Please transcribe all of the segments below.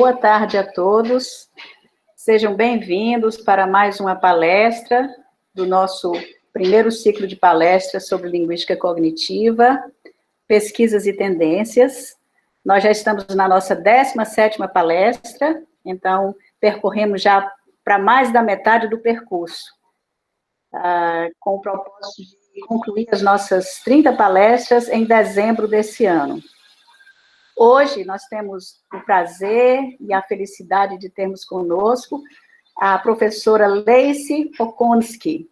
Boa tarde a todos. Sejam bem-vindos para mais uma palestra do nosso primeiro ciclo de palestras sobre linguística cognitiva, pesquisas e tendências. Nós já estamos na nossa 17ª palestra, então percorremos já para mais da metade do percurso, com o propósito de concluir as nossas 30 palestras em dezembro desse ano. Hoje nós temos o prazer e a felicidade de termos conosco a professora Lacey Okonsky.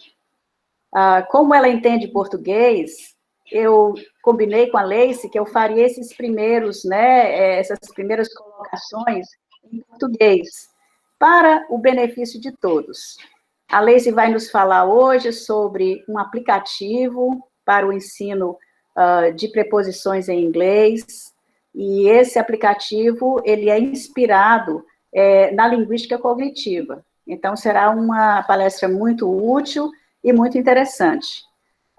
Como ela entende português, eu combinei com a Lacey que eu faria esses primeiros, essas primeiras colocações em português, para o benefício de todos. A Lacey vai nos falar hoje sobre um aplicativo para o ensino de preposições em inglês, e esse aplicativo, ele é inspirado na linguística cognitiva. Então, será uma palestra muito útil e muito interessante.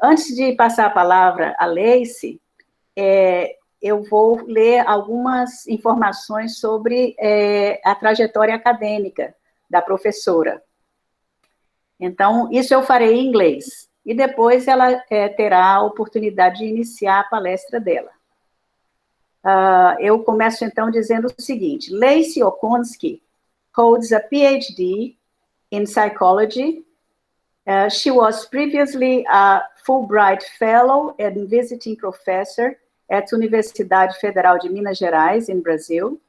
Antes de passar a palavra a Lacey, eu vou ler algumas informações sobre a trajetória acadêmica da professora. Então, isso eu farei em inglês. E depois ela terá a oportunidade de iniciar a palestra dela. Eu começo, então, dizendo o seguinte: Lacey Okonsky holds a PhD in psychology. She was previously a Fulbright Fellow and visiting professor at Universidade Federal de Minas Gerais, in Brazil.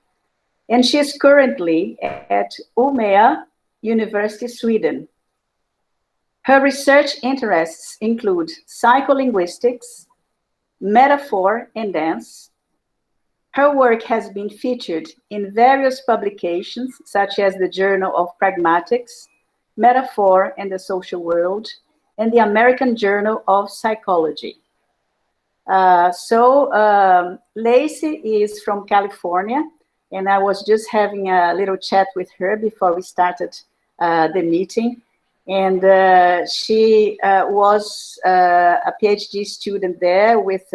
And she is currently at Umeå University, Sweden. Her research interests include psycholinguistics, metaphor, and dance. Her work has been featured in various publications, such as the Journal of Pragmatics, Metaphor and the Social World, and the American Journal of Psychology. Lacey is from California, and I was just having a little chat with her before we started the meeting. And she was a PhD student there with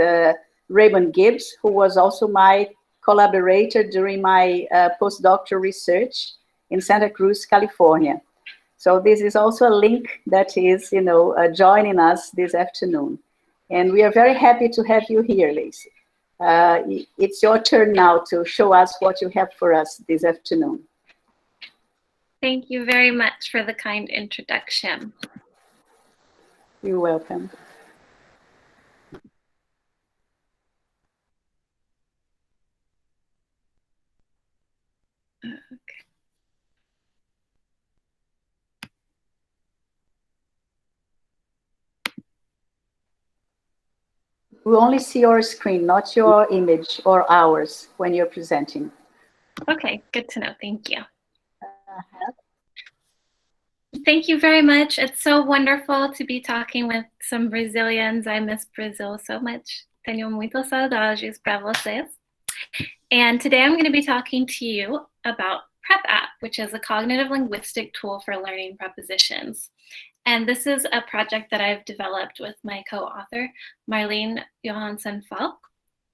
Raymond Gibbs, who was also my collaborator during my postdoctoral research in Santa Cruz, California. So this is also a link that is, joining us this afternoon. And we are very happy to have you here, Lacey. It's your turn now to show us what you have for us this afternoon. Thank you very much for the kind introduction. You're welcome. We only see your screen, not your image or ours when you're presenting. Okay, good to know. Thank you. Thank you very much. It's so wonderful to be talking with some Brazilians. I miss Brazil so much. Tenho muitas saudades para vocês. And today I'm going to be talking to you about Prepapp, which is a cognitive linguistic tool for learning prepositions. And this is a project that I've developed with my co-author, Marlene Johansson Falk,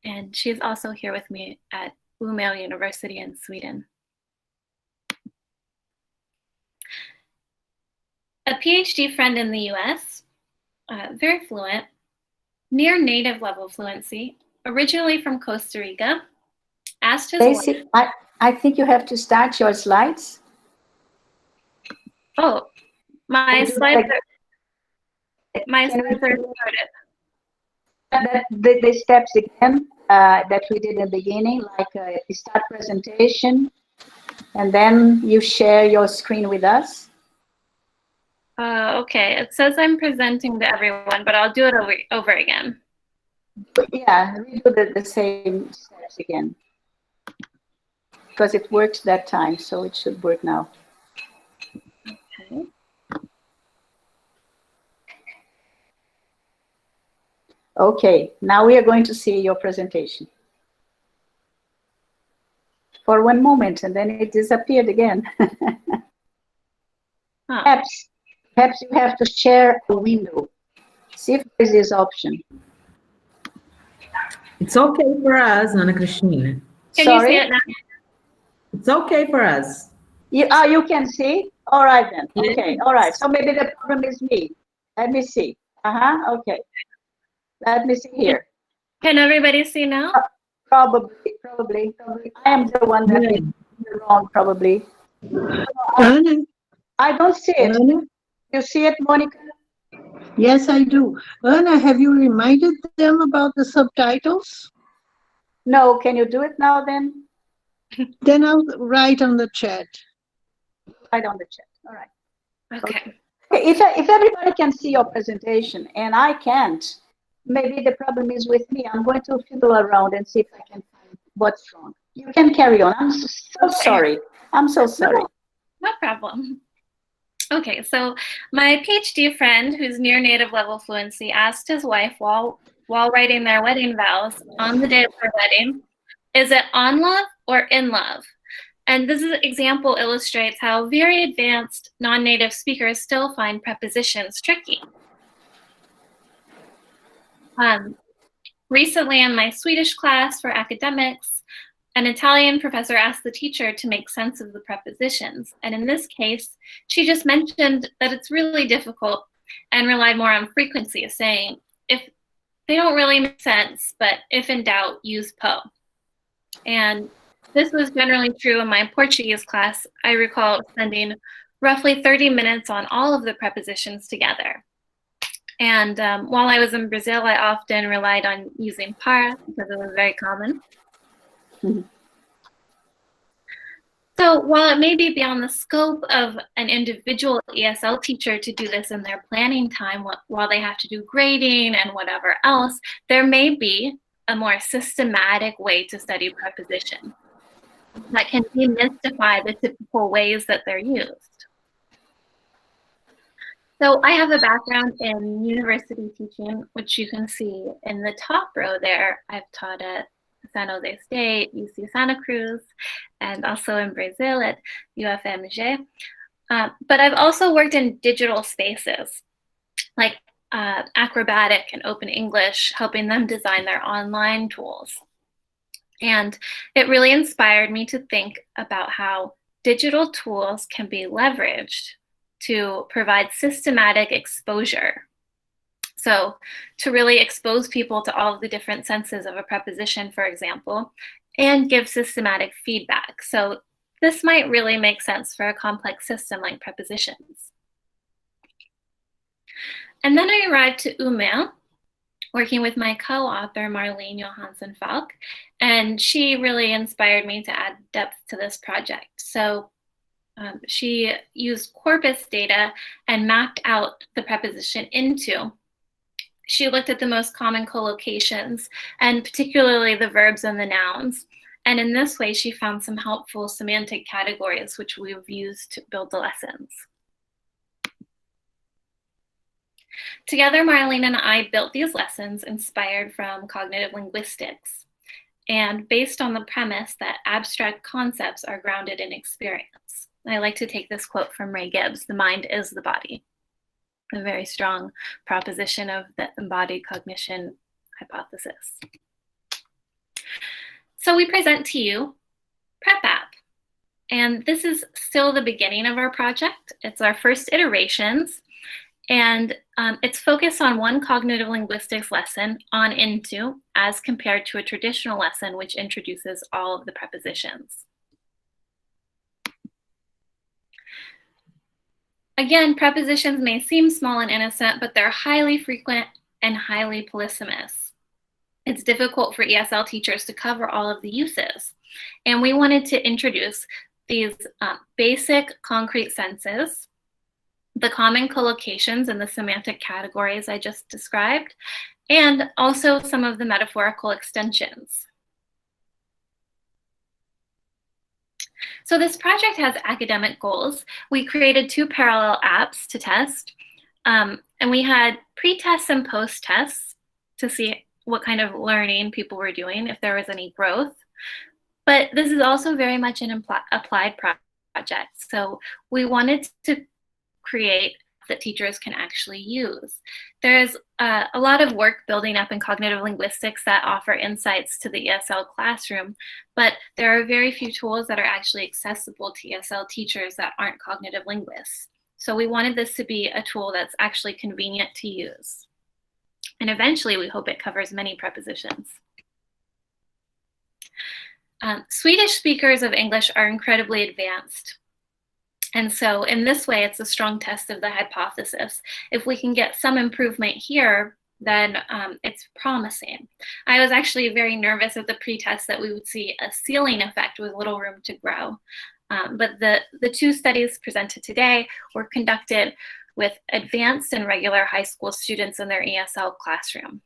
and she's also here with me at Umeå University in Sweden. A PhD friend in the US, very fluent, near native level fluency, originally from Costa Rica, asked his Lacey, I think you have to start your slides. Oh, my slides are started. The steps again that we did in the beginning, like you start presentation, and then you share your screen with us. Okay, it says I'm presenting to everyone, but I'll do it over again. Yeah, we do the same steps again. Because it worked that time, so it should work now. Okay. Okay, now we are going to see your presentation. For one moment, and then it disappeared again. Perhaps you have to share a window. See if there's this option. It's okay for us, Ana Cristina. Can you see it now? It's okay for us. You can see? All right then. Yes. Okay, all right. So maybe the problem is me. Let me see. Okay. Let me see here. Can everybody see now? Probably. I am the one that is wrong, probably. Anna, I don't see it. Anna? You see it, Monica? Yes, I do. Anna, have you reminded them about the subtitles? No, can you do it now then? Then I'll write on the chat. Right on the chat. All right. Okay. If everybody can see your presentation and I can't, maybe the problem is with me. I'm going to fiddle around and see if I can find what's wrong. You can carry on. I'm so sorry. I'm so sorry. No problem. Okay, so my PhD friend, who's near native level fluency, asked his wife while writing their wedding vows on the day of their wedding, is it on love or in love? And this example illustrates how very advanced non-native speakers still find prepositions tricky. Recently in my Swedish class for academics, an Italian professor asked the teacher to make sense of the prepositions. And in this case, she just mentioned that it's really difficult and relied more on frequency, saying, if they don't really make sense, but if in doubt, use po. And this was generally true in my Portuguese class. I recall spending roughly 30 minutes on all of the prepositions together. And while I was in Brazil, I often relied on using para because it was very common. So while it may be beyond the scope of an individual ESL teacher to do this in their planning time while they have to do grading and whatever else, there may be a more systematic way to study preposition that can demystify the typical ways that they're used. So I have a background in university teaching, which you can see in the top row there. I've taught at San Jose State, UC Santa Cruz, and also in Brazil at UFMG. But I've also worked in digital spaces, like Acrobatic and Open English, helping them design their online tools. And it really inspired me to think about how digital tools can be leveraged to provide systematic exposure. So to really expose people to all of the different senses of a preposition, for example, and give systematic feedback. So this might really make sense for a complex system like prepositions. And then I arrived to Umeå, working with my co-author, Marlene Johansson Falk, and she really inspired me to add depth to this project. So she used corpus data and mapped out the preposition into. She looked at the most common collocations, and particularly the verbs and the nouns. And in this way, she found some helpful semantic categories, which we've used to build the lessons. Together, Marlene and I built these lessons inspired from cognitive linguistics and based on the premise that abstract concepts are grounded in experience. I like to take this quote from Ray Gibbs, "The mind is the body," a very strong proposition of the embodied cognition hypothesis. So we present to you Prepapp. And this is still the beginning of our project. It's our first iterations. And it's focused on one cognitive linguistics lesson on into as compared to a traditional lesson which introduces all of the prepositions. Again, prepositions may seem small and innocent, but they're highly frequent and highly polysemous. It's difficult for ESL teachers to cover all of the uses. And we wanted to introduce these basic concrete senses, the common collocations and the semantic categories I just described, and also some of the metaphorical extensions. So this project has academic goals. We created 2 parallel apps to test, and we had pre-tests and post-tests to see what kind of learning people were doing, if there was any growth. But this is also very much an applied project. So we wanted to create that teachers can actually use. There's a lot of work building up in cognitive linguistics that offer insights to the ESL classroom, but there are very few tools that are actually accessible to ESL teachers that aren't cognitive linguists. So we wanted this to be a tool that's actually convenient to use. And eventually, we hope it covers many prepositions. Swedish speakers of English are incredibly advanced. And so in this way, it's a strong test of the hypothesis. If we can get some improvement here, then it's promising. I was actually very nervous at the pretest that we would see a ceiling effect with little room to grow. But the two studies presented today were conducted with advanced and regular high school students in their ESL classroom.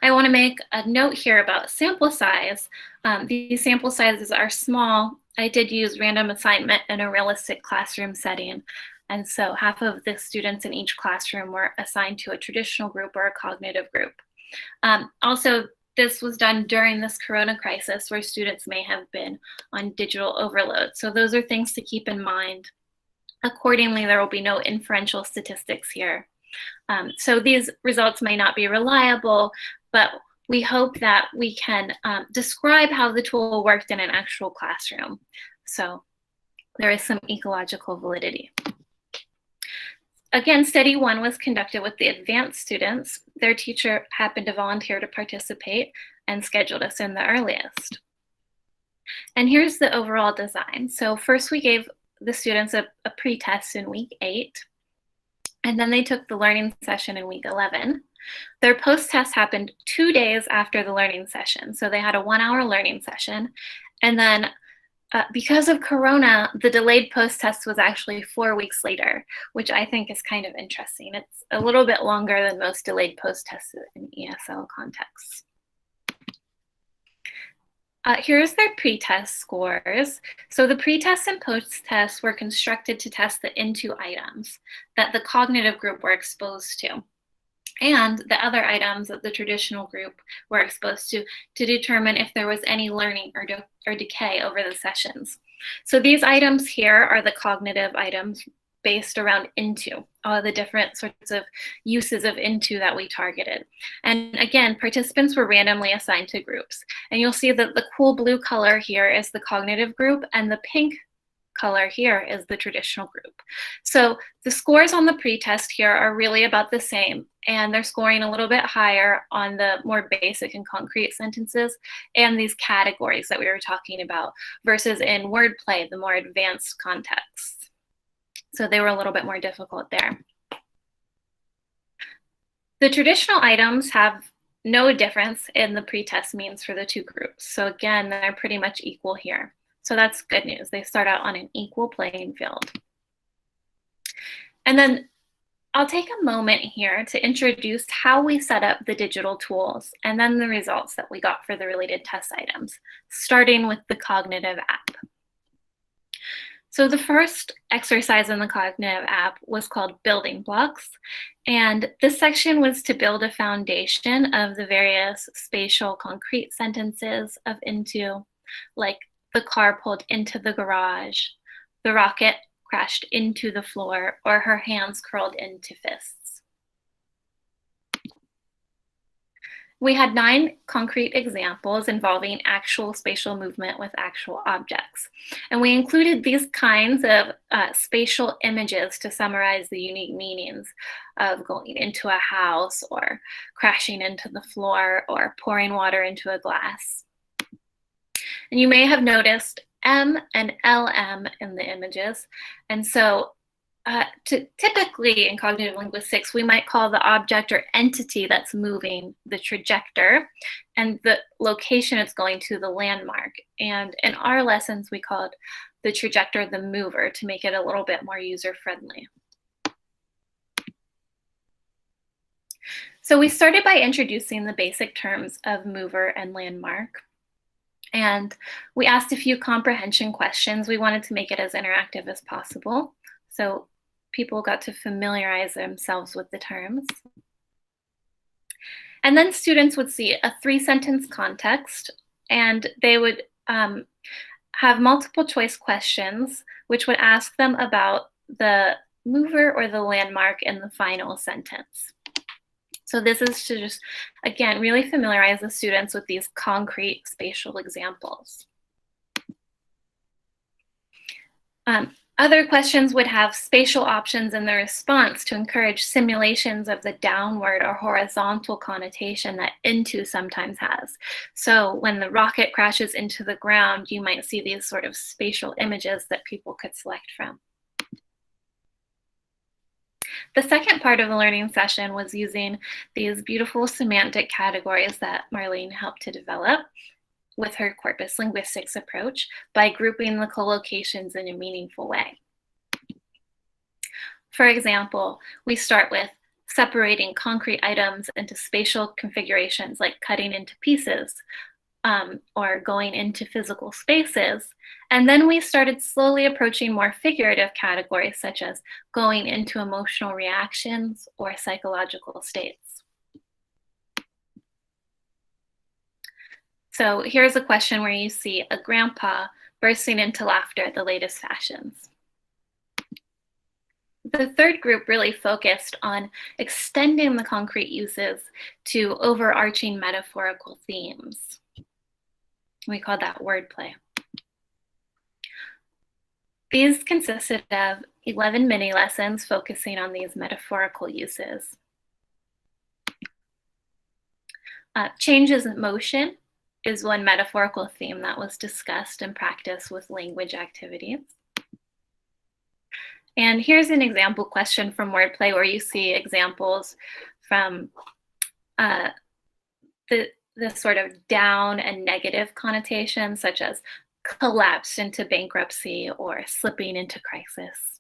I want to make a note here about sample size. These sample sizes are small. I did use random assignment in a realistic classroom setting. And so half of the students in each classroom were assigned to a traditional group or a cognitive group. Also, this was done during this corona crisis where students may have been on digital overload. So those are things to keep in mind. Accordingly, there will be no inferential statistics here. So these results may not be reliable, but we hope that we can describe how the tool worked in an actual classroom. So there is some ecological validity. Again, study one was conducted with the advanced students. Their teacher happened to volunteer to participate and scheduled us in the earliest. And here's the overall design. So first we gave the students a pre-test in week 8, and then they took the learning session in week 11. Their post-test happened 2 days after the learning session. So they had a 1-hour learning session, and then because of Corona, the delayed post-test was actually 4 weeks later, which I think is kind of interesting. It's a little bit longer than most delayed post-tests in ESL contexts. Here's their pre-test scores. So the pre-test and post-test were constructed to test the into items that the cognitive group were exposed to, and the other items that the traditional group were exposed to determine if there was any learning or decay over the sessions. So these items here are the cognitive items based around into, all the different sorts of uses of into that we targeted. And again, participants were randomly assigned to groups. And you'll see that the cool blue color here is the cognitive group, and the pink color here is the traditional group. So the scores on the pretest here are really about the same, and they're scoring a little bit higher on the more basic and concrete sentences and these categories that we were talking about versus in wordplay, the more advanced contexts. So they were a little bit more difficult there. The traditional items have no difference in the pretest means for the two groups. So again, they're pretty much equal here. So that's good news. They start out on an equal playing field. And then I'll take a moment here to introduce how we set up the digital tools and then the results that we got for the related test items, starting with the Cognitive app. So the first exercise in the Cognitive app was called Building Blocks. And this section was to build a foundation of the various spatial concrete sentences of into, like the car pulled into the garage, the rocket crashed into the floor, or her hands curled into fists. We had 9 concrete examples involving actual spatial movement with actual objects. And we included these kinds of spatial images to summarize the unique meanings of going into a house or crashing into the floor or pouring water into a glass. And you may have noticed M and LM in the images. And so typically in cognitive linguistics, we might call the object or entity that's moving the trajector, and the location it's going to the landmark. And in our lessons, we called the trajector the mover to make it a little bit more user-friendly. So we started by introducing the basic terms of mover and landmark. And we asked a few comprehension questions. We wanted to make it as interactive as possible, so people got to familiarize themselves with the terms. And then students would see a 3-sentence context, and they would have multiple choice questions which would ask them about the mover or the landmark in the final sentence. So this is to just, again, really familiarize the students with these concrete spatial examples. Other questions would have spatial options in the response to encourage simulations of the downward or horizontal connotation that into sometimes has. So when the rocket crashes into the ground, you might see these sort of spatial images that people could select from. The second part of the learning session was using these beautiful semantic categories that Marlene helped to develop with her corpus linguistics approach by grouping the collocations in a meaningful way. For example, we start with separating concrete items into spatial configurations like cutting into pieces or going into physical spaces. And then we started slowly approaching more figurative categories such as going into emotional reactions or psychological states. So here's a question where you see a grandpa bursting into laughter at the latest fashions. The third group really focused on extending the concrete uses to overarching metaphorical themes. We call that wordplay. These consisted of 11 mini lessons focusing on these metaphorical uses. Changes in motion is one metaphorical theme that was discussed and practiced with language activities. And here's an example question from wordplay where you see examples from the sort of down and negative connotations, such as collapsed into bankruptcy or slipping into crisis.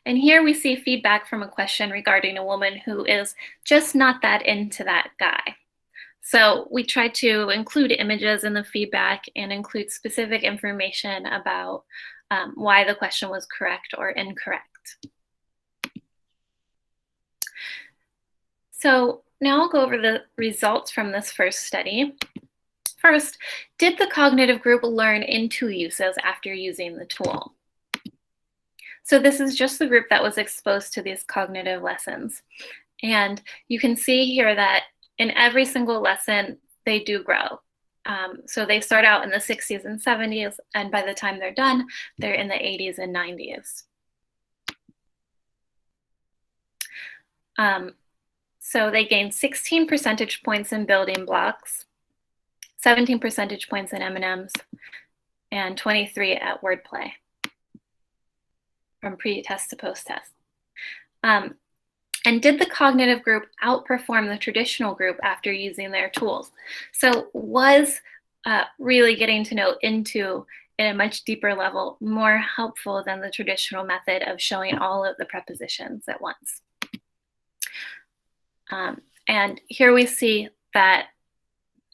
And here we see feedback from a question regarding a woman who is just not that into that guy. So we tried to include images in the feedback and include specific information about why the question was correct or incorrect. So now I'll go over the results from this first study. First, did the cognitive group learn in 2 uses after using the tool? So this is just the group that was exposed to these cognitive lessons. And you can see here that in every single lesson, they do grow. So they start out in the 60s and 70s, and by the time they're done, they're in the 80s and 90s. So they gain 16 percentage points in building blocks, 17 percentage points in M&Ms, and 23 at wordplay from pre-test to post-test. And did the cognitive group outperform the traditional group after using their tools? So was really getting to know into in a much deeper level more helpful than the traditional method of showing all of the prepositions at once? And here we see that,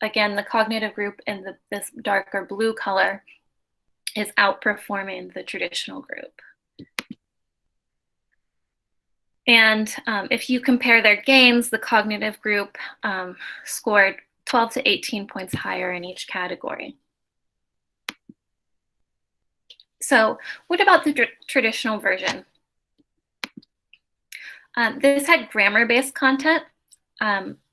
again, the cognitive group in this darker blue color is outperforming the traditional group. And if you compare their gains, the cognitive group scored 12 to 18 points higher in each category. So what about the traditional version? This had grammar-based content,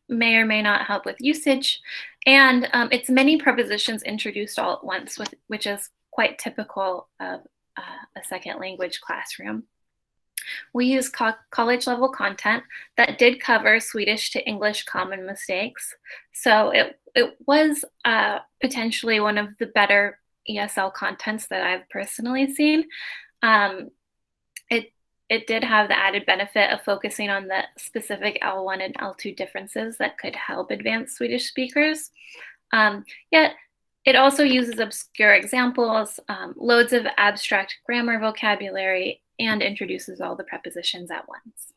may or may not help with usage, and it's many prepositions introduced all at once, which is quite typical of a second language classroom. We used college-level content that did cover Swedish to English common mistakes. So it was potentially one of the better ESL contents that I've personally seen. It did have the added benefit of focusing on the specific L1 and L2 differences that could help advanced Swedish speakers. Yet it also uses obscure examples, loads of abstract grammar vocabulary, and introduces all the prepositions at once.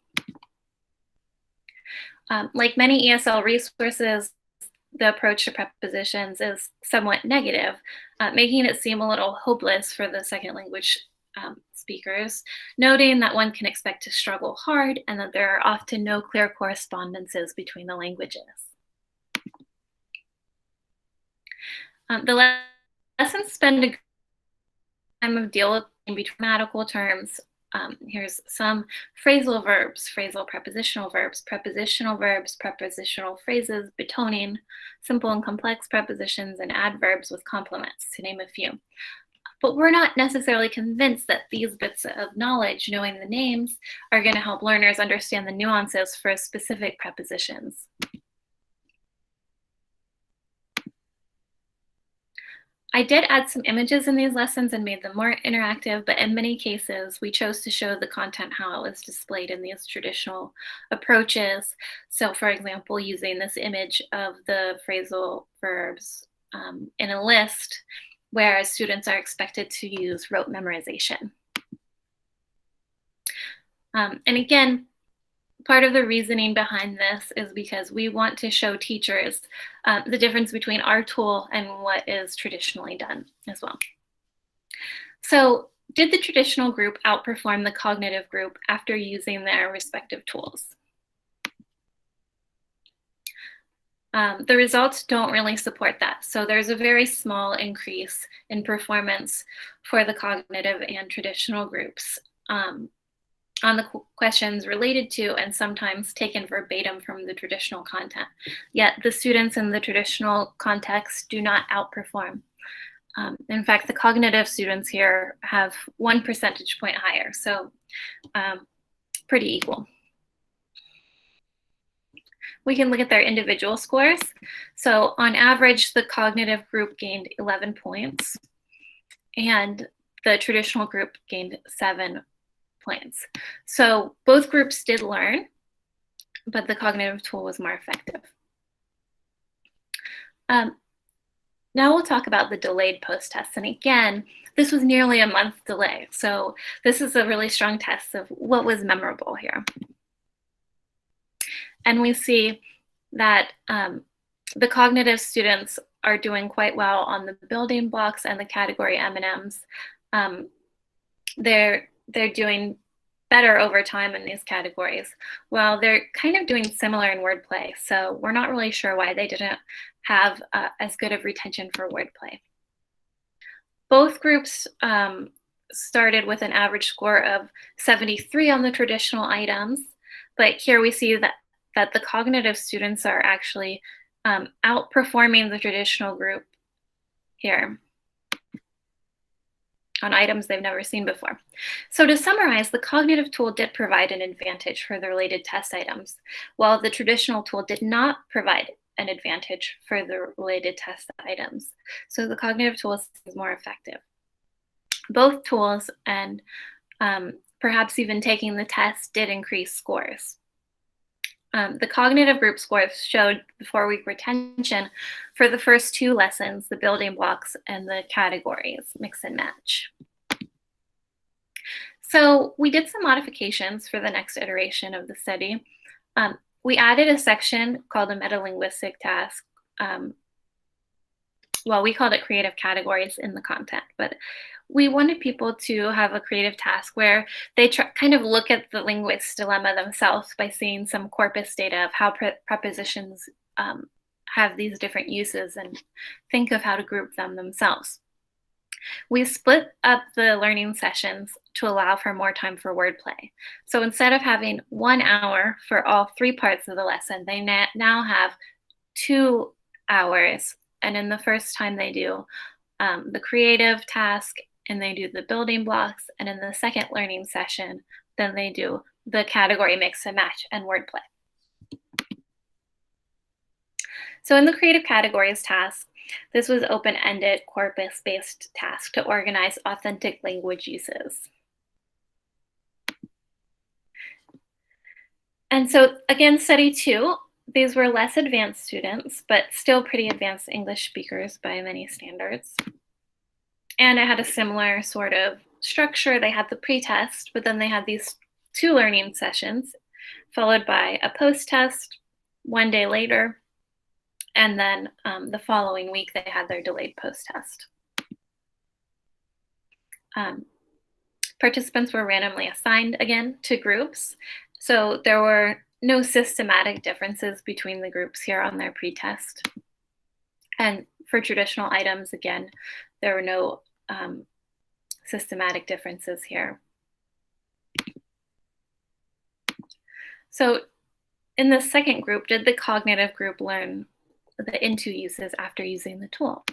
Like many ESL resources, the approach to prepositions is somewhat negative, making it seem a little hopeless for the second language speakers, noting that one can expect to struggle hard and that there are often no clear correspondences between the languages. The lessons spend a of dealing between grammatical terms. Here's some phrasal verbs, phrasal prepositional verbs, prepositional verbs, prepositional phrases, betoning, simple and complex prepositions, and adverbs with complements, to name a few. But we're not necessarily convinced that these bits of knowledge, knowing the names, are going to help learners understand the nuances for specific prepositions. I did add some images in these lessons and made them more interactive, but in many cases, we chose to show the content how it was displayed in these traditional approaches. So for example, using this image of the phrasal verbs in a list, where students are expected to use rote memorization. And again, part of the reasoning behind this is because we want to show teachers the difference between our tool and what is traditionally done as well. So did the traditional group outperform the cognitive group after using their respective tools? The results don't really support that. So there's a very small increase in performance for the cognitive and traditional groups on the questions related to and sometimes taken verbatim from the traditional content. Yet the students in the traditional context do not outperform. In fact, the cognitive students here have 1 percentage point higher, so pretty equal. We can look at their individual scores. So on average, the cognitive group gained 11 points and the traditional group gained 7 points. So both groups did learn, but the cognitive tool was more effective. Now we'll talk about the delayed post-test. And again, this was nearly a month delay. So this is a really strong test of what was memorable here. And we see that the cognitive students are doing quite well on the building blocks and the category M&Ms. They're doing better over time in these categories, while they're kind of doing similar in wordplay. So we're not really sure why they didn't have as good of retention for wordplay. Both groups started with an average score of 73 on the traditional items, but here we see that the cognitive students are actually outperforming the traditional group here on items they've never seen before. So to summarize, the cognitive tool did provide an advantage for the related test items, while the traditional tool did not provide an advantage for the related test items. So the cognitive tool is more effective. Both tools and perhaps even taking the test did increase scores. The cognitive group scores showed the 4-week retention for the first 2 lessons, the building blocks and the categories, mix and match. So we did some modifications for the next iteration of the study. We added a section called a metalinguistic task. Well, we called it creative categories in the content, but we wanted people to have a creative task where they kind of look at the linguist's dilemma themselves by seeing some corpus data of how prepositions have these different uses and think of how to group them themselves. We split up the learning sessions to allow for more time for wordplay. So instead of having 1 hour for all 3 parts of the lesson, they now have 2 hours. And in the first time they do the creative task and they do the building blocks, and in the second learning session, then they do the category mix and match and wordplay. So in the creative categories task, this was open-ended, corpus-based task to organize authentic language uses. And so again, study 2, these were less advanced students, but still pretty advanced English speakers by many standards. And it had a similar sort of structure. They had the pre-test, but then they had these 2 learning sessions, followed by a post-test 1 day later. And then the following week, they had their delayed post-test. Participants were randomly assigned again to groups. So there were no systematic differences between the groups here on their pre-test. And for traditional items, again, there were no systematic differences here. So in the second group, did the cognitive group learn the into uses after using the tool?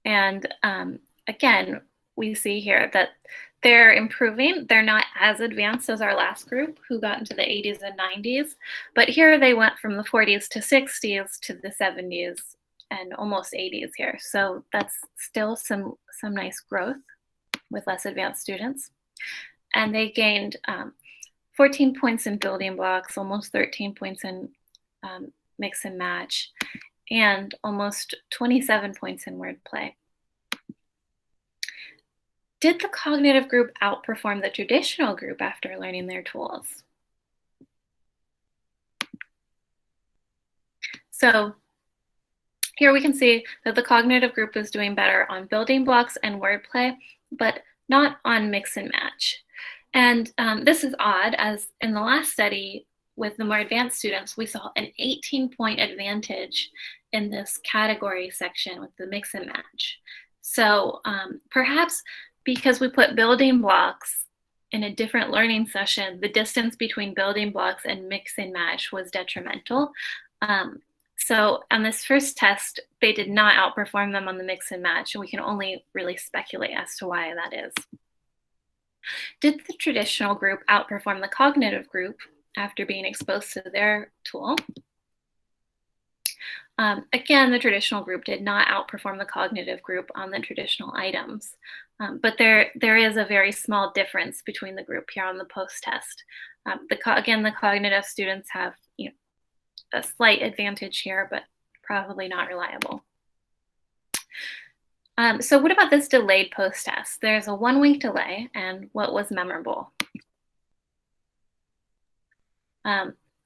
And again, we see here that they're improving. They're not as advanced as our last group who got into the 80s and 90s, but here they went from the 40s to 60s to the 70s and almost 80s here. So that's still some nice growth with less advanced students. And they gained 14 points in building blocks, almost 13 points in mix and match, and almost 27 points in wordplay. Did the cognitive group outperform the traditional group after learning their tools? So here we can see that the cognitive group is doing better on building blocks and wordplay, but not on mix and match. And this is odd, as in the last study with the more advanced students, we saw an 18-point advantage in this category section with the mix and match. So perhaps because we put building blocks in a different learning session, the distance between building blocks and mix and match was detrimental. So on this first test, they did not outperform them on the mix and match, and we can only really speculate as to why that is. Did the traditional group outperform the cognitive group after being exposed to their tool? Again, the traditional group did not outperform the cognitive group on the traditional items, but there is a very small difference between the group here on the post-test. Again, the cognitive students have a slight advantage here, but probably not reliable. So what about this delayed post-test? There's a 1-week delay, and what was memorable?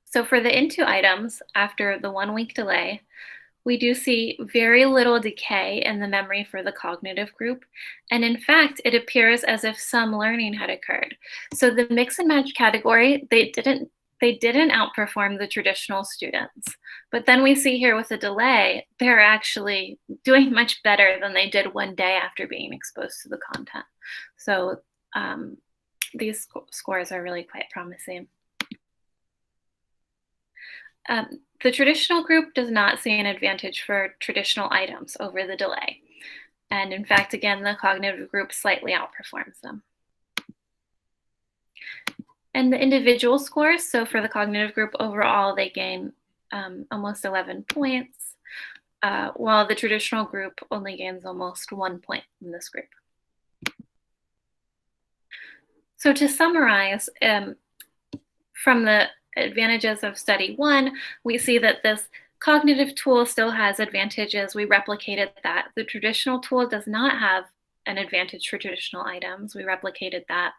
So for the into items, after the 1-week delay, we do see very little decay in the memory for the cognitive group. And in fact, it appears as if some learning had occurred. So the mix and match category, they didn't outperform the traditional students. But then we see here with the delay, they're actually doing much better than they did one day after being exposed to the content. So these scores are really quite promising. The traditional group does not see an advantage for traditional items over the delay. And in fact, again, the cognitive group slightly outperforms them. And the individual scores, so for the cognitive group overall, they gain almost 11 points, while the traditional group only gains almost 1 point in this group. So to summarize, from the advantages of study 1, we see that this cognitive tool still has advantages. We replicated that. The traditional tool does not have an advantage for traditional items. We replicated that.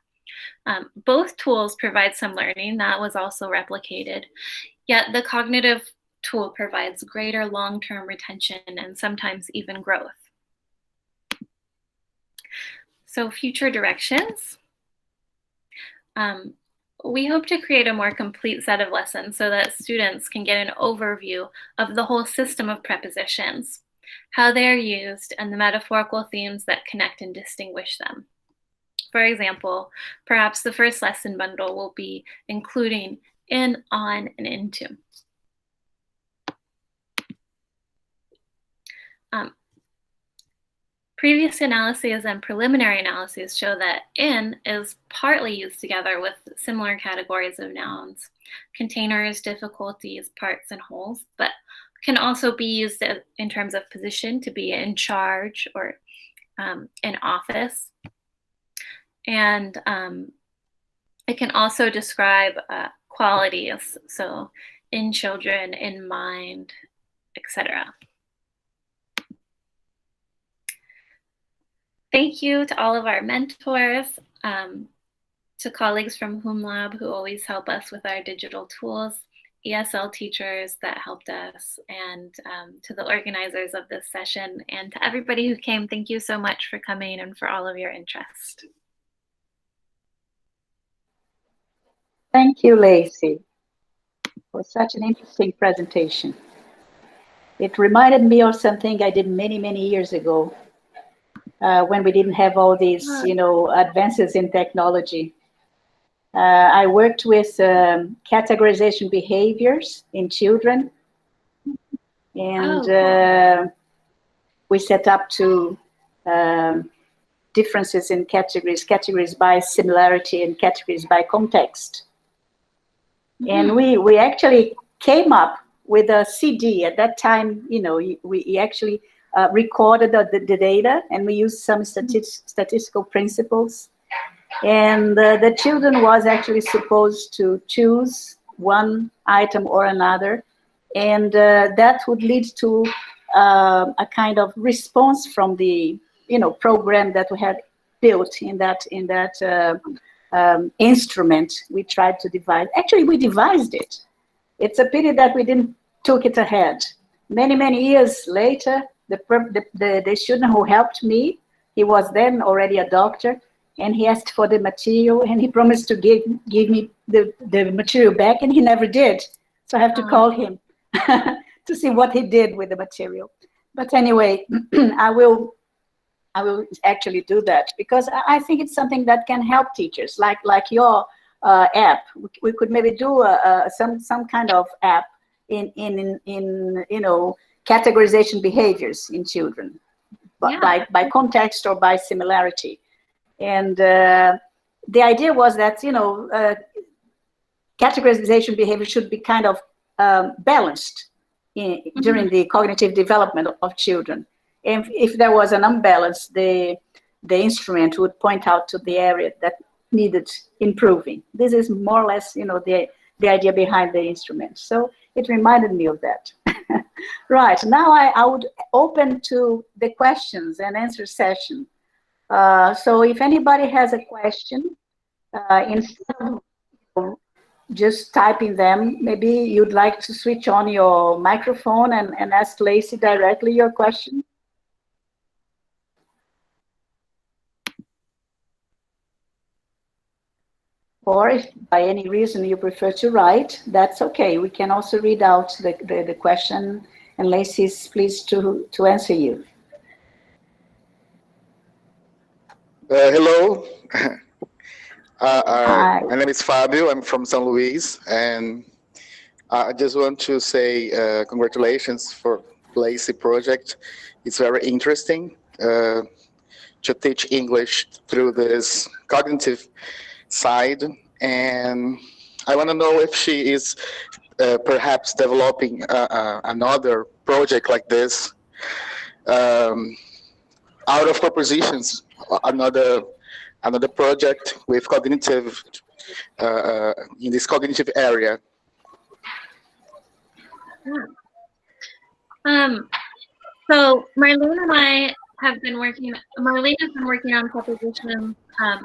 Both tools provide some learning. That was also replicated. Yet the cognitive tool provides greater long-term retention and sometimes even growth. So future directions. We hope to create a more complete set of lessons so that students can get an overview of the whole system of prepositions, how they are used, and the metaphorical themes that connect and distinguish them. For example, perhaps the first lesson bundle will be including in, on, and into. Previous analyses and preliminary analyses show that in is partly used together with similar categories of nouns, containers, difficulties, parts, and wholes, but can also be used in terms of position to be in charge or in office. And it can also describe qualities, so in children, in mind, etc. Thank you to all of our mentors, to colleagues from Hum Lab who always help us with our digital tools, ESL teachers that helped us, and to the organizers of this session, and to everybody who came. Thank you so much for coming and for all of your interest. Thank you, Lacey, for such an interesting presentation. It reminded me of something I did many, many years ago when we didn't have all these, advances in technology. I worked with categorization behaviors in children, and we set up two differences in categories by similarity and categories by context. And we actually came up with a CD. At that time, we actually recorded the data, and we used some statistical principles. And the children was actually supposed to choose one item or another, and that would lead to a kind of response from the program that we had built in that instrument we tried to devise. Actually, we devised it. It's a pity that we didn't took it ahead. Many years later, the student who helped me, he was then already a doctor, and he asked for the material, and he promised to give me the material back, and he never did. So I have to call him to see what he did with the material. But anyway, I will actually do that, because I think it's something that can help teachers, like your app. We could maybe do some kind of app in categorization behaviors in children, by context or by similarity. And the idea was that categorization behavior should be kind of balanced during the cognitive development of children. And if there was an imbalance, the instrument would point out to the area that needed improving. This is more or less, the idea behind the instrument. So it reminded me of that. Right, now I would open to the questions and answer session. So if anybody has a question, instead of just typing them, maybe you'd like to switch on your microphone and ask Lacey directly your question. Or if by any reason you prefer to write, that's okay. We can also read out the question, and Lacey is pleased to answer you. Hello. My name is Fabio. I'm from São Luís, and I just want to say congratulations for Lacey project. It's very interesting to teach English through this cognitive side, and I want to know if she is perhaps developing another project like this out of propositions, another project with cognitive in this cognitive area. So Marlene and I have been working. Marlene has been working on propositions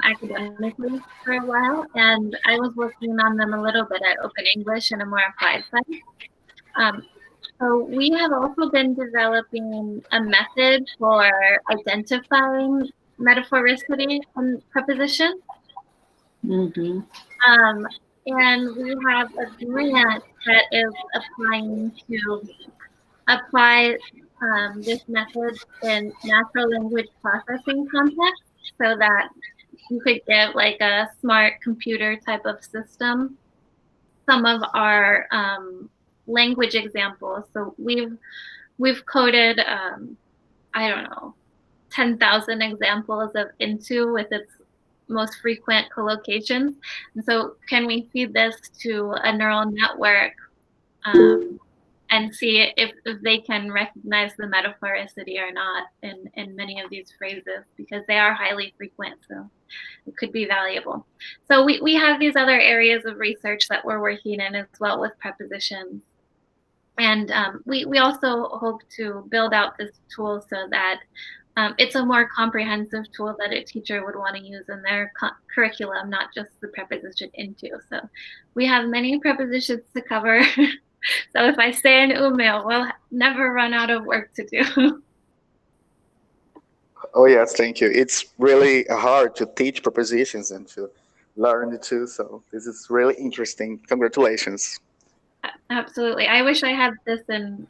academically for a while, and I was working on them a little bit at Open English in a more applied side. So we have also been developing a method for identifying metaphoricity and preposition. And we have a grant that is applying to apply this method in natural language processing context, so that you could get like a smart computer type of system. Some of our language examples. So we've coded, I don't know, 10,000 examples of into with its most frequent collocations. And so can we feed this to a neural network and see if they can recognize the metaphoricity or not in many of these phrases, because they are highly frequent, so it could be valuable. So we have these other areas of research that we're working in as well with prepositions. And we also hope to build out this tool so that it's a more comprehensive tool that a teacher would want to use in their curriculum, not just the preposition into. So we have many prepositions to cover. So if I say an email, we'll never run out of work to do. Oh yes, thank you. It's really hard to teach prepositions and to learn it too. So this is really interesting. Congratulations. Absolutely. I wish I had this in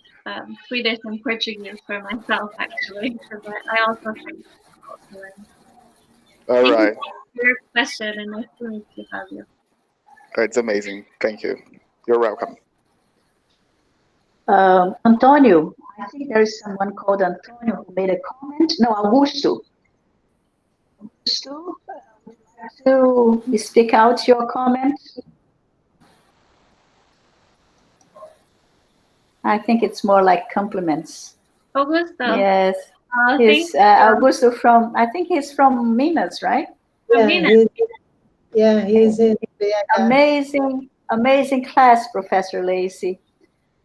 Swedish and Portuguese for myself, actually, because I also think All right. Your question, and nice to meet you, Fabio. It's amazing. Thank you. You're welcome. Antonio, I think there is someone called Antonio who made a comment. No, Augusto. Augusto, would you like to speak out your comment? I think it's more like compliments. Augusto. Yes. Oh, He's thank you. Augusto from, I think he's from Minas, right? He's in BH. Amazing class, Professor Lacey.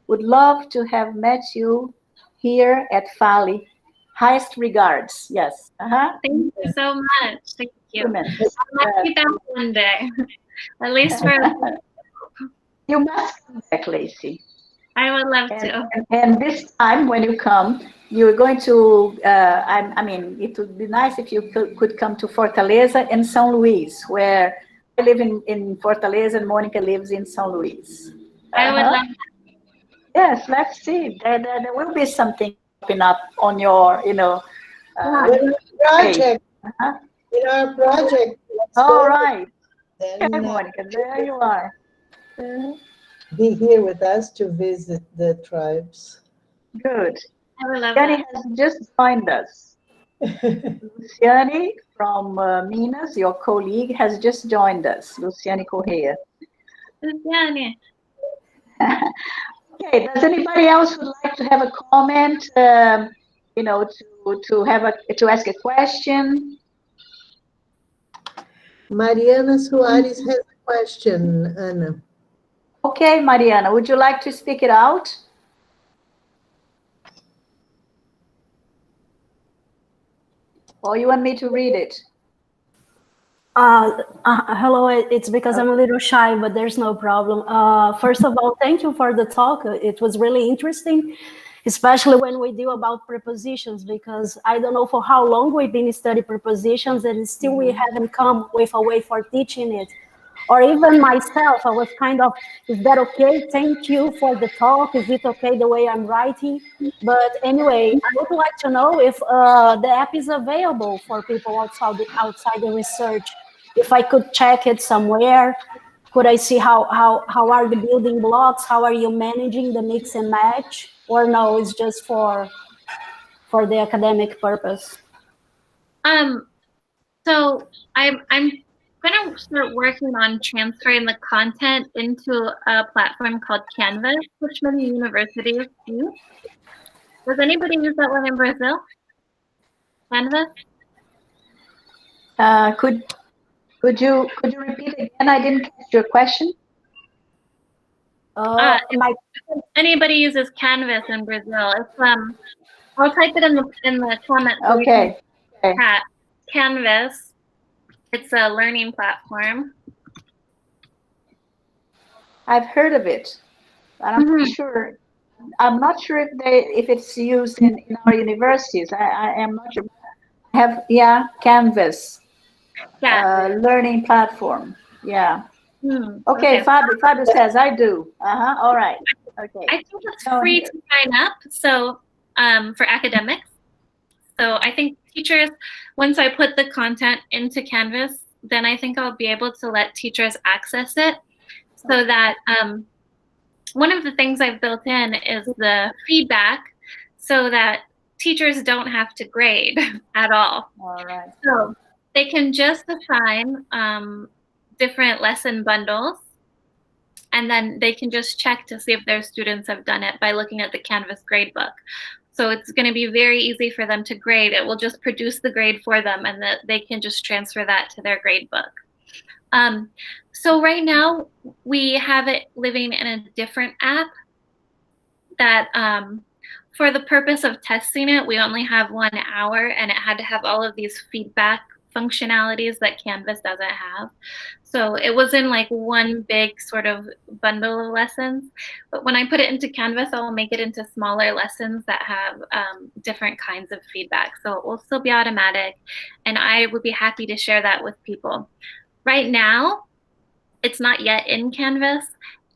Would love to have met you here at FALI. Highest regards. Yes. Thank you so much. Thank you. I Compliments. might be back one day, at least for. You must come back, Lacey. I would love to. And this time when you come, you're going to, I mean, it would be nice if you could come to Fortaleza and São Luís, where I live in Fortaleza and Monica lives in São Luís. I would love that. Yes, let's see. There will be something popping up on your, project. In our project. All right. Then, Okay, Monica, there you are. Be here with us to visit the tribes. Good. I would love Luciani that. has just joined us. Luciani from Minas, your colleague, has just joined us. Luciani Correa. Luciani. Okay, does anybody else would like to have a comment, to ask a question? Mariana Soares has a question, Ana. Okay, Mariana, would you like to speak it out? Or you want me to read it? Hello, it's because I'm a little shy, but there's no problem. First of all, thank you for the talk. It was really interesting, especially when we deal about prepositions, because I don't know for how long we've been studying prepositions and still we haven't come with a way for teaching it. Or even myself, I was kind of, is that okay? Thank you for the talk. Is it okay the way I'm writing? But anyway, I would like to know if the app is available for people outside the research. If I could check it somewhere, could I see how are the building blocks? How are you managing the mix and match? Or no, it's just for the academic purpose? So I'm going to start working on transferring the content into a platform called Canvas, which many universities use. Does anybody use that one in Brazil? Canvas? Could you repeat again? I didn't catch your question. If anybody uses Canvas in Brazil, it's I'll type it in the comments. Okay. Canvas. It's a learning platform. I've heard of it, but I'm not sure. I'm not sure if it's used in our universities. I am not sure. Canvas. Learning platform. Yeah. Okay, Fabio says I do. All right. Okay. I think it's free to sign up. So for academics. So I think teachers, once I put the content into Canvas, then I think I'll be able to let teachers access it, so that one of the things I've built in is the feedback, so that teachers don't have to grade at all. All right. So they can just assign different lesson bundles, and then they can just check to see if their students have done it by looking at the Canvas gradebook. So it's going to be very easy for them to grade. It will just produce the grade for them, and that they can just transfer that to their gradebook. So right now we have it living in a different app that for the purpose of testing it, we only have 1 hour, and it had to have all of these feedback functionalities that Canvas doesn't have. So it was in like one big sort of bundle of lessons. But when I put it into Canvas, I'll make it into smaller lessons that have different kinds of feedback. So it will still be automatic, and I would be happy to share that with people. Right now, it's not yet in Canvas,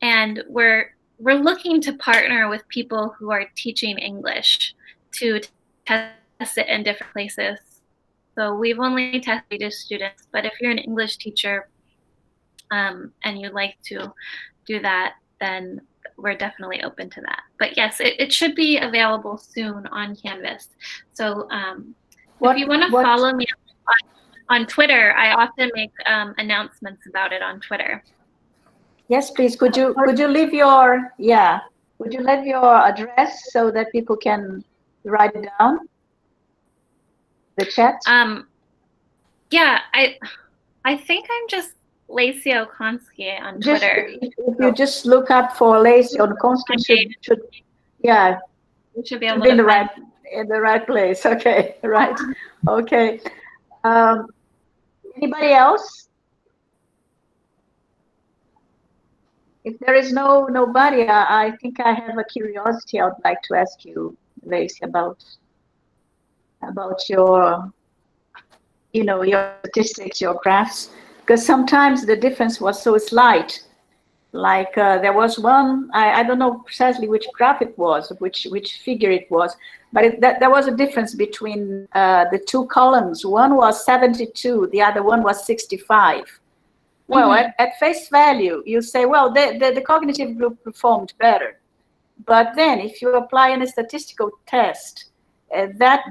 and we're looking to partner with people who are teaching English to test it in different places. So we've only tested Swedish students, but if you're an English teacher and you'd like to do that, then we're definitely open to that. But yes, it should be available soon on Canvas. So if you want to follow me on Twitter, I often make announcements about it on Twitter. Yes, please. Could you leave your Would you leave your address so that people can write it down? The chat. Yeah, I think I'm just Lacey Okonsky on Twitter. If you just look up for Lacey Okonsky, should you should be able to in the right place. Okay, right. Okay. Anybody else? If there is nobody, I think I have a curiosity I would like to ask you, Lacey, about your, your statistics, your graphs, because sometimes the difference was so slight. Like there was one, I don't know precisely which graph it was, which figure it was, but there was a difference between the two columns. One was 72, the other one was 65. Well, at face value, you say, well, the cognitive group performed better. But then if you apply a statistical test, that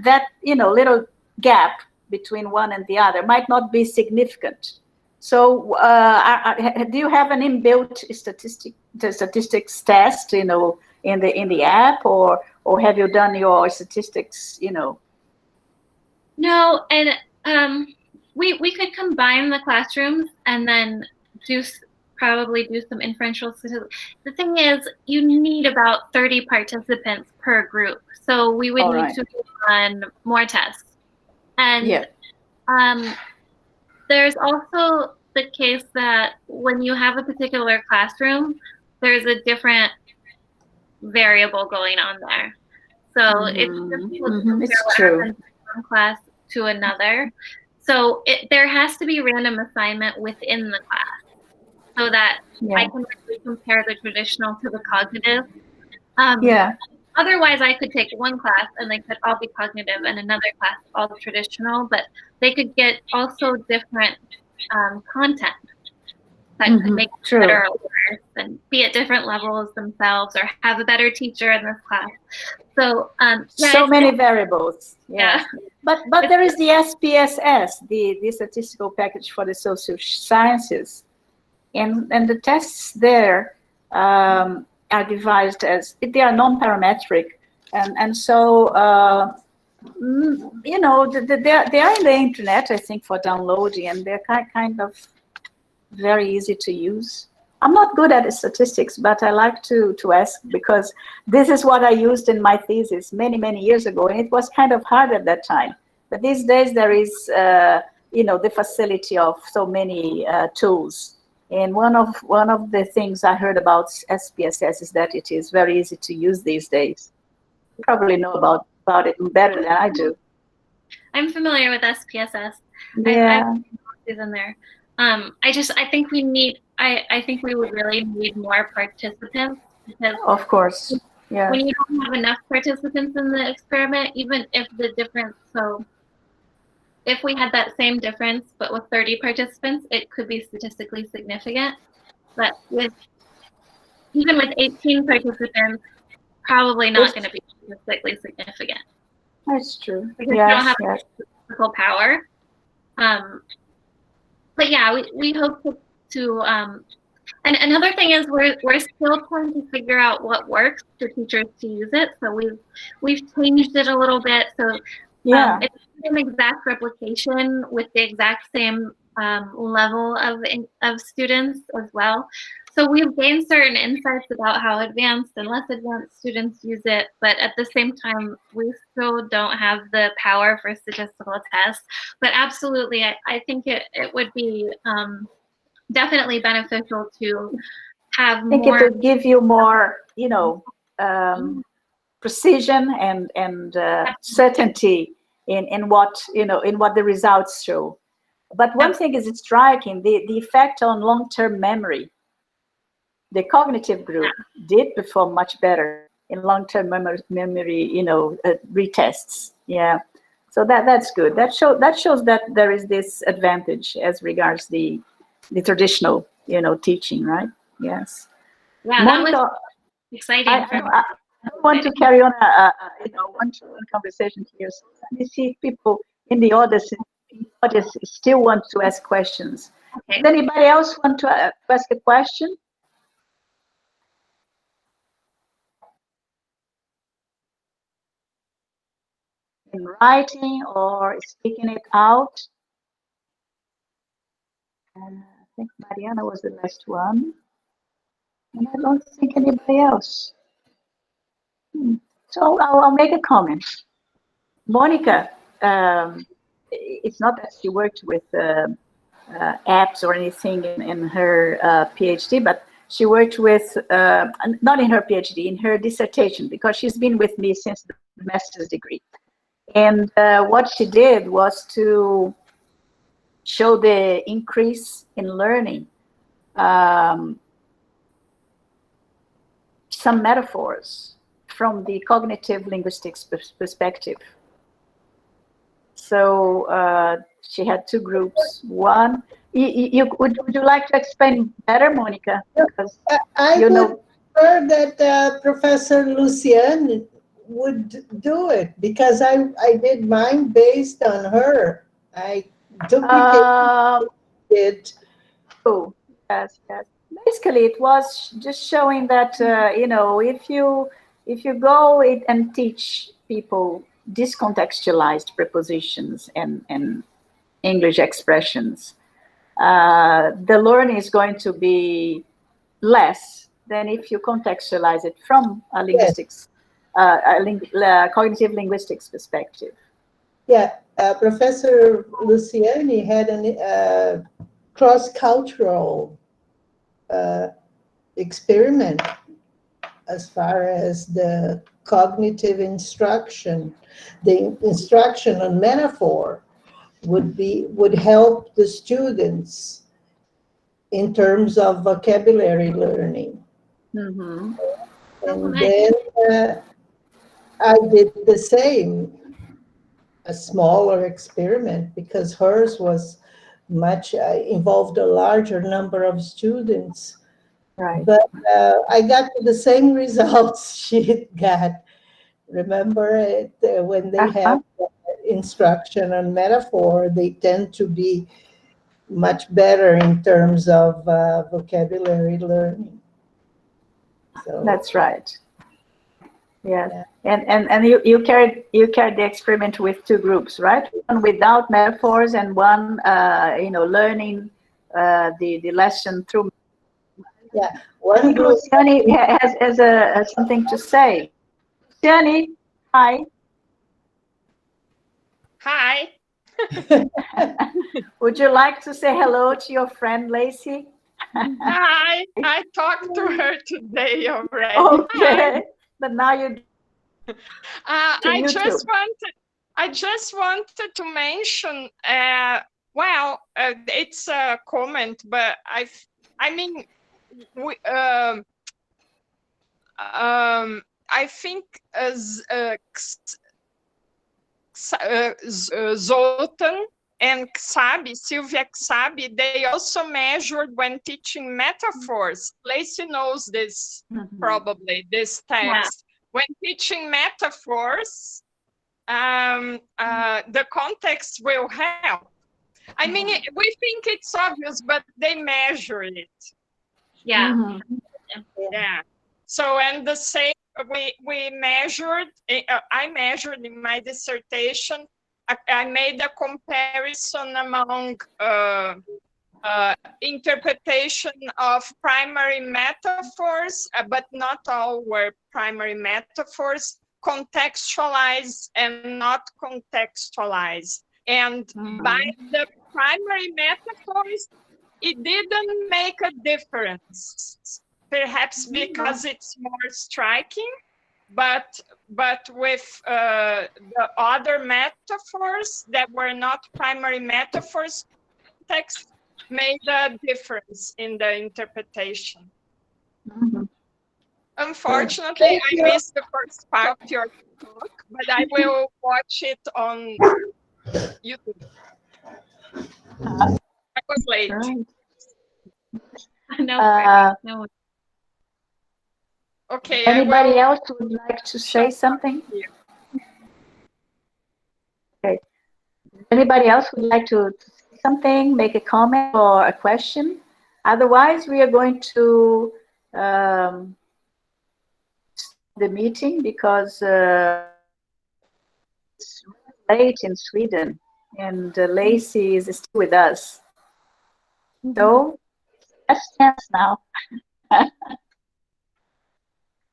little gap between one and the other might not be significant. So do you have an inbuilt statistics test, in the app, or have you done your statistics, No, and we could combine the classrooms and then probably do some inferential statistics. The thing is, you need about 30 participants per group, so we would need to run more tests. And there's also the case that when you have a particular classroom, there's a different variable going on there. So it's difficult to compare what happens from one class to another. So there has to be random assignment within the class so that I can really compare the traditional to the cognitive. Otherwise, I could take one class and they could all be cognitive and another class all traditional, but they could get also different content that could make it better or worse and be at different levels themselves or have a better teacher in this class. So so many variables. But there is the SPSS, the statistical package for the social sciences, and the tests there are devised as they are non-parametric, and so they are in the internet, I think, for downloading, and they're kind of very easy to use. I'm not good at statistics, but I like to ask, because this is what I used in my thesis many years ago, and it was kind of hard at that time. But these days there is the facility of so many tools. And one of the things I heard about SPSS is that it is very easy to use these days. You probably know about it better than I do. I'm familiar with SPSS. Yeah. I've in there. I think we would really need more participants, because of course, when you don't have enough participants in the experiment, even if the difference, so if we had that same difference but with 30 participants, it could be statistically significant. But even with 18 participants, probably not going to be statistically significant. That's true. Because you don't have statistical power. But yeah, we hope to and another thing is we're still trying to figure out what works for teachers to use it. So we've changed it a little bit. So it's an exact replication with the exact same level of students as well. So we've gained certain insights about how advanced and less advanced students use it, but at the same time, we still don't have the power for statistical tests. But absolutely, I think it would be definitely beneficial to have more. I think it would give you more, precision and certainty in what the results show. But one thing is striking, the effect on long-term memory. The cognitive group did perform much better in long-term memory, retests. Yeah. So that's good. That shows that there is this advantage as regards the traditional, teaching, right? Yes. Yeah, Monica, that was exciting. I don't want to carry on a one-to-one conversation here. So let me see if people in the audience still want to ask questions. Okay. Does anybody else want to ask a question? In writing or speaking it out? I think Mariana was the last one. And I don't think anybody else. So I'll make a comment. Monica, it's not that she worked with apps or anything in her PhD, but she worked with, not in her PhD, in her dissertation, because she's been with me since the master's degree. And what she did was to show the increase in learning, some metaphors from the cognitive linguistics perspective. So she had two groups. One, would you like to explain better, Monica? Because I would prefer that Professor Luciane would do it, because I did mine based on her. I duplicated it. Oh, yes. Basically, it was just showing that if you go and teach people discontextualized prepositions and English expressions, the learning is going to be less than if you contextualize it from a linguistics, cognitive linguistics perspective. Yeah, Professor Luciani had a cross-cultural experiment as far as the cognitive instruction. The instruction on metaphor would help the students in terms of vocabulary learning. Mm-hmm. And then I did the same, a smaller experiment, because hers was much, involved a larger number of students. Right. But I got to the same results she got. Remember it, when they have instruction on metaphor, they tend to be much better in terms of vocabulary learning. So, that's right. Yes. Yeah. And you carried the experiment with two groups, right? One without metaphors and one learning the lesson through. Yeah, one group. Luciani has something to say. Luciani, hi. Hi. Would you like to say hello to your friend Lacey? Hi. I talked to her today already. Okay, Hi. but now you. I just wanted to mention. It's a comment, but I mean, I think Zoltan and Sylvia Xabi, they also measured when teaching metaphors. Lacey knows this, probably, this text. Yeah. When teaching metaphors, the context will help. I mean, we think it's obvious, but they measure it. Yeah. Yeah. So, and the same, we measured, I measured in my dissertation, I made a comparison among interpretation of primary metaphors, but not all were primary metaphors, contextualized and not contextualized. And by the primary metaphors, it didn't make a difference. Perhaps because it's more striking, but with the other metaphors that were not primary metaphors, text made a difference in the interpretation. Unfortunately, I missed the first part of your talk, but I will watch it on YouTube. I was late. Right. No. Okay. Anybody else would like to say something? Okay. Anybody else would like to say something, make a comment or a question? Otherwise, we are going to the meeting because it's late in Sweden and Lacey is still with us. So, last chance now.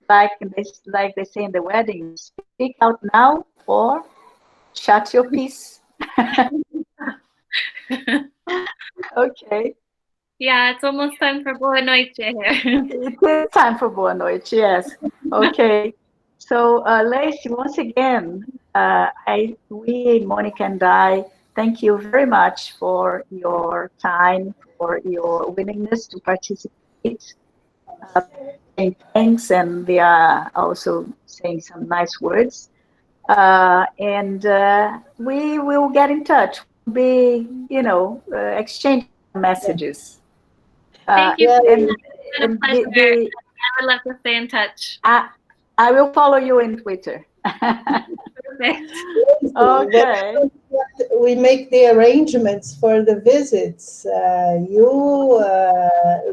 like they say in the wedding, speak out now or shut your piece. Okay. Yeah, it's almost time for boa noite here. It is time for boa noite, yes. Okay. So, Lacey, once again, we, Monica and I, thank you very much for your time, for your willingness to participate. Saying thanks, and they are also saying some nice words. And we will get in touch. Be, exchange messages. Thank you. And It's been a pleasure. I would love to stay in touch. I will follow you in Twitter. Perfect. Okay. We make the arrangements for the visits. You,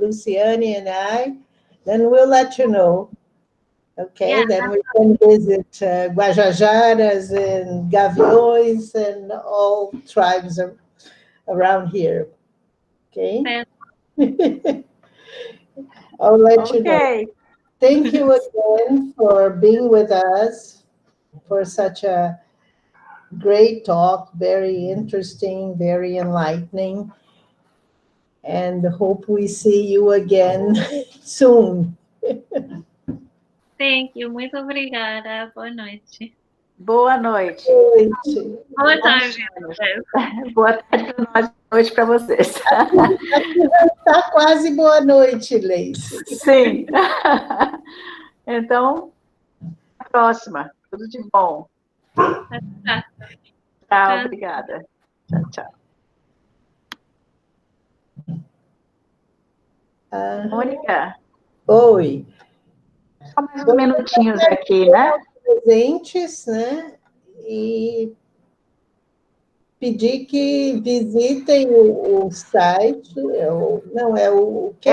Luciane, and I. Then we'll let you know. Okay, Yeah. then we can visit Guajajaras and Gaviões and all tribes around here. Okay? I'll let you know. Thank you again for being with us, for such a great talk, very interesting, very enlightening, and hope we see you again soon. Thank you. Muito obrigada. Boa noite. Boa noite. Boa tarde. Boa tarde para nós, boa noite para vocês. Está quase boa noite, Lacey. Sim. Então, até a próxima. Tudo de bom. Tchau, obrigada. Tchau, tchau. Mônica? Oi. Só mais uns minutinhos aqui, né? Presentes, né? E pedir que visitem o site. Não, é o que?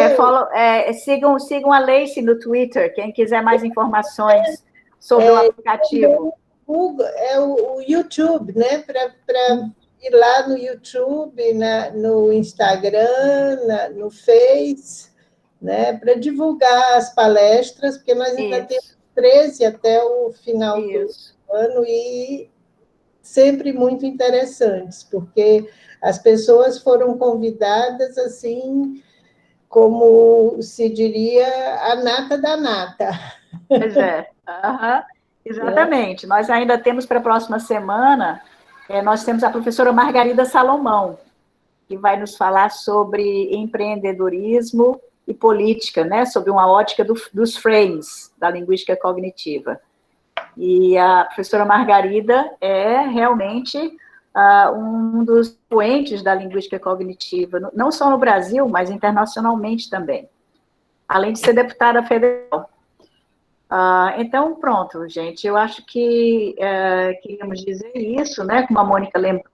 Sigam a Lacey no Twitter, quem quiser mais informações sobre o aplicativo. É o YouTube, né? Para ir lá no YouTube, no Instagram, no Face, né? Para divulgar as palestras, porque nós ainda temos 13 até o final do ano e sempre muito interessantes, porque as pessoas foram convidadas assim, como se diria, a nata da nata. Pois é. Exatamente. Nós ainda temos para a próxima semana, nós temos a professora Margarida Salomão, que vai nos falar sobre empreendedorismo e política, né, sobre uma ótica dos frames da linguística cognitiva. E a professora Margarida é realmente um dos expoentes da linguística cognitiva, não só no Brasil, mas internacionalmente também, além de ser deputada federal. Então, pronto, gente, eu acho que queríamos dizer isso, né, como a Mônica lembrou,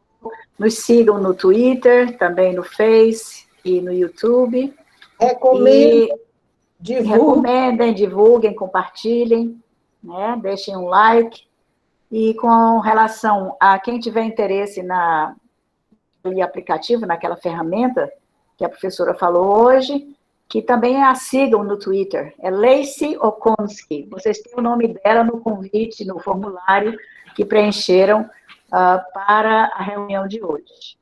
nos sigam no Twitter, também no Face e no YouTube. Recomendem, divulguem, compartilhem, né, deixem um like. E com relação a quem tiver interesse no aplicativo, naquela ferramenta que a professora falou hoje, que também a sigam no Twitter, é Lacey Okonsky. Vocês têm o nome dela no convite, no formulário que preencheram para a reunião de hoje.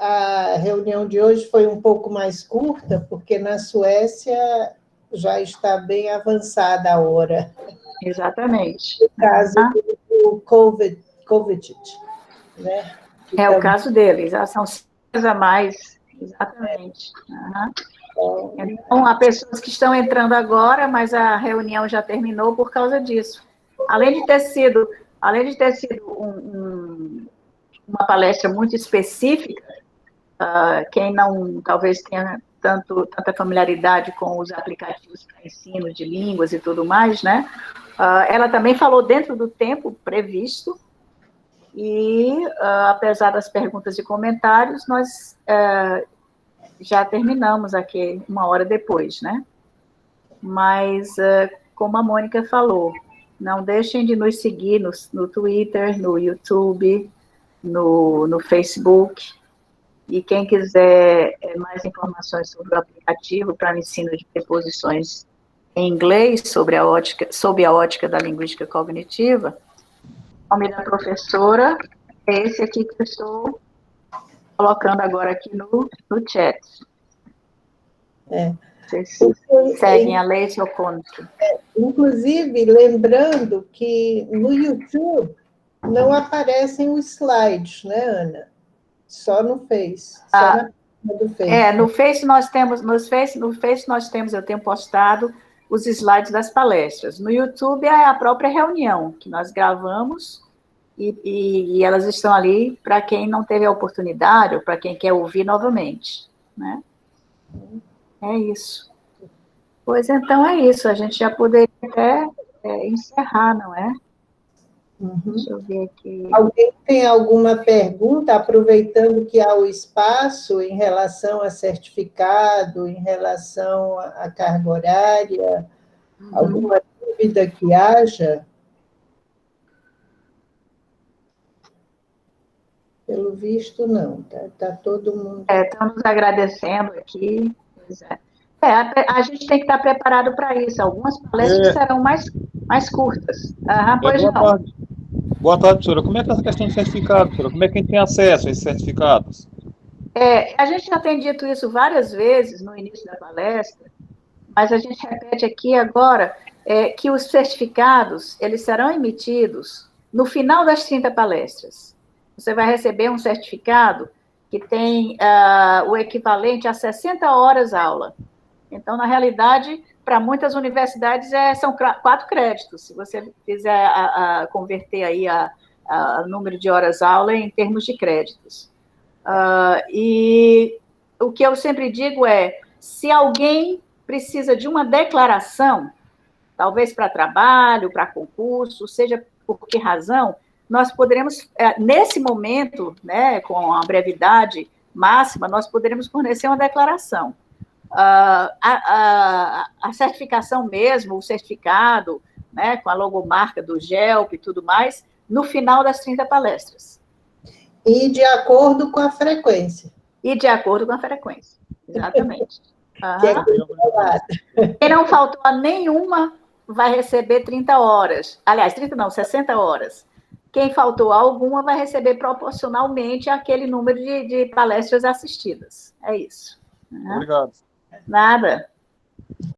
A reunião de hoje foi um pouco mais curta, porque na Suécia já está bem avançada a hora. Exatamente. No caso do COVID, né? É o caso deles, são 6 a mais, exatamente. Então, há pessoas que estão entrando agora, mas a reunião já terminou por causa disso. Além de ter sido uma palestra muito específica, quem não, talvez tenha tanta familiaridade com os aplicativos para ensino de línguas e tudo mais, né? Ela também falou dentro do tempo previsto, e, apesar das perguntas e comentários, nós já terminamos aqui 1 hora depois, né? Mas, como a Mônica falou, não deixem de nos seguir no Twitter, no YouTube, no Facebook, e quem quiser mais informações sobre o aplicativo para o ensino de preposições em inglês, sob a ótica da linguística cognitiva, o nome da professora é esse aqui que eu estou colocando agora aqui no chat. Vocês seguem a Lacey Okonsky. Inclusive, lembrando que no YouTube não aparecem os slides, né, Ana? Só no Face. Só na página do Face. No Face nós temos, eu tenho postado os slides das palestras. No YouTube é a própria reunião que nós gravamos, e elas estão ali para quem não teve a oportunidade, ou para quem quer ouvir novamente, né? É isso. Pois então é isso, a gente já poderia até encerrar, não é? Deixa eu ver aqui. Alguém tem alguma pergunta, aproveitando que há o espaço em relação a certificado, em relação à carga horária? Alguma dúvida que haja? Pelo visto, não. Tá todo mundo... Estamos agradecendo aqui. Pois é. A gente tem que estar preparado para isso. Algumas palestras serão mais curtas. Pois não. Boa tarde, professora. Como é que é essa questão de certificado, professora? Como é que a gente tem acesso a esses certificados? A gente já tem dito isso várias vezes no início da palestra, mas a gente repete aqui agora que os certificados, eles serão emitidos no final das 30 palestras. Você vai receber um certificado que tem o equivalente a 60 horas aula. Então, na realidade, para muitas universidades são 4 créditos, se você fizer converter aí a número de horas aula em termos de créditos. E o que eu sempre digo se alguém precisa de uma declaração, talvez para trabalho, para concurso, seja por que razão, nós poderemos, nesse momento, né, com a brevidade máxima, nós poderemos fornecer uma declaração. A certificação mesmo, o certificado, né, com a logomarca do Cigelp e tudo mais, no final das 30 palestras. E de acordo com a frequência. Exatamente. Que é controlada. Quem não faltou a nenhuma vai receber 30 horas. Aliás, 30 não, 60 horas. Quem faltou a alguma vai receber proporcionalmente aquele número de palestras assistidas. É isso. Obrigado. Nada.